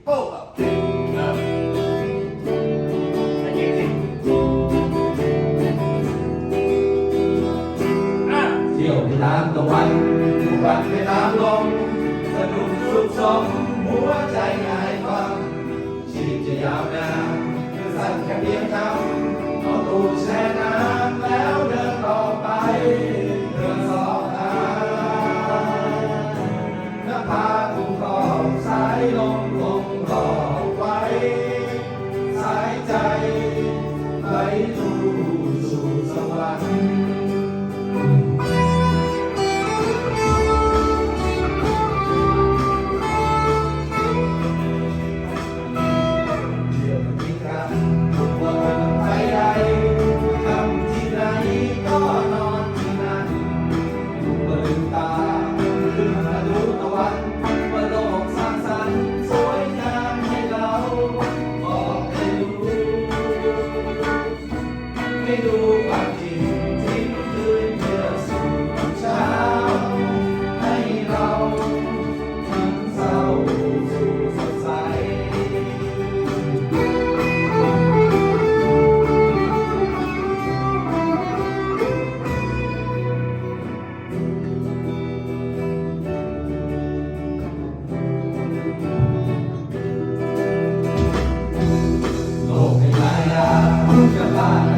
โป้กับเที่ยวไปตามตะวันผูกพันไปตามลมสนุกสุขสมหัวใจง่ายฟังชีวิตจะยาวนานคือสั้นแค่เพียงคำเอาตู้แช่น้ำแล้วเดินต่อไปเดินสอบทางนภาคุ้มครองสายลมคงรอไว้สายใจไหลลู่สู่สวรรค์ไม่ดูความจริงที่คืนเพื่อสู่เช้าให้เราทั้งเศร้าสู่สดใสโลกให้ลายาจะบ้า